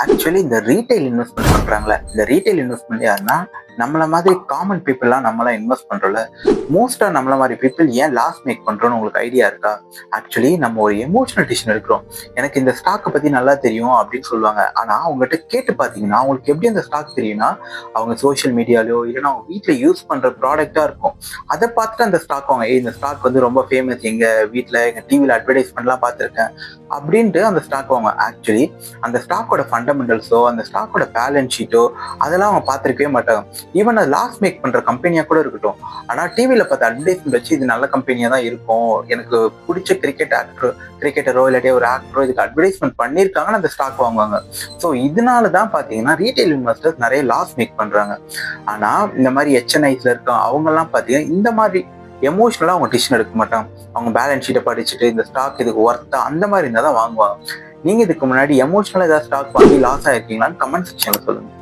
Actually இந்த retail investment பண்றாங்களே, இந்த ரீட்டைல் இன்வெஸ்ட்மெண்ட் யாருன்னா, நம்மள மாதிரி காமன் பீப்பிள்லாம் நம்மலாம் இன்வெஸ்ட் பண்றோம்ல. மோஸ்ட்டா நம்மள மாரி பீப்பிள் ஏன் லாஸ் மேக் பண்றோம்னு உங்களுக்கு ஐடியா இருக்கா? ஆக்சுவலி நம்ம ஒரு எமோஷனல் டிசிஷன் எடுக்கிறோம். எனக்கு இந்த ஸ்டாக்க பத்தி நல்லா தெரியும் அப்படின்னு சொல்லுவாங்க. ஆனா அவங்ககிட்ட கேட்டு பார்த்தீங்கன்னா, அவங்களுக்கு எப்படி அந்த ஸ்டாக் தெரியும்னா, அவங்க சோஷியல் மீடியாலயோ இல்லைன்னா அவங்க வீட்ல யூஸ் பண்ற ப்ராடக்ட்டா இருக்கும். அத பார்த்துட்டு அந்த ஸ்டாக் வாங்க. இந்த ஸ்டாக் வந்து ரொம்ப ஃபேமஸ். எங்க வீட்ல, எங்க டிவில அட்வர்டைஸ்மென்ட்லாம் பார்த்துருக்கேன். அப்படின்ட்டு அந்த ஸ்டாக் வாங்க. ஆக்சுவலி அந்த ஸ்டாக்கோட ஃபண்டமெண்டல்ஸோ, அந்த ஸ்டாக்கோட பேலன்ஸ் ஷீட்டோ அதெல்லாம் அவங்க பார்த்துருக்கவே மாட்டாங்க. ஈவன் அது லாஸ் மேக் பண்ற கம்பெனியா கூட இருக்கட்டும். ஆனா டிவில பார்த்த அட்வர்டைஸ்மெண்ட் வச்சு இது நல்ல கம்பெனியா தான் இருக்கும். எனக்கு பிடிச்ச கிரிக்கெட்டரோ இல்லாட்டி ஒரு ஆக்டரோ இதுக்கு அட்வர்டைஸ்மெண்ட் பண்ணியிருக்காங்கன்னு அந்த ஸ்டாக் வாங்குவாங்க. ஸோ இதனால தான் பார்த்தீங்கன்னா ரீட்டைல் இன்வெஸ்டர்ஸ் நிறைய லாஸ் மேக் பண்றாங்க. ஆனா இந்த மாதிரி HNIஸ்ல இருக்க அவங்கெல்லாம் பார்த்தீங்கன்னா இந்த மாதிரி எமோஷனலா அவங்க டிசிஷன் எடுக்க மாட்டாங்க. அவங்க பேலன்ஸ் ஷீட்டை படிச்சுட்டு இந்த ஸ்டாக் இதுக்கு ஒர்த்தா அந்த மாதிரி இருந்தால் தான் வாங்குவாங்க. நீங்க இதுக்கு முன்னாடி எமோஷனலா ஏதாவது ஸ்டாக் வாங்கி லாஸ் ஆயிருக்கீங்களான்னு கமெண்ட் செக்ஷன்ல சொல்லுங்க.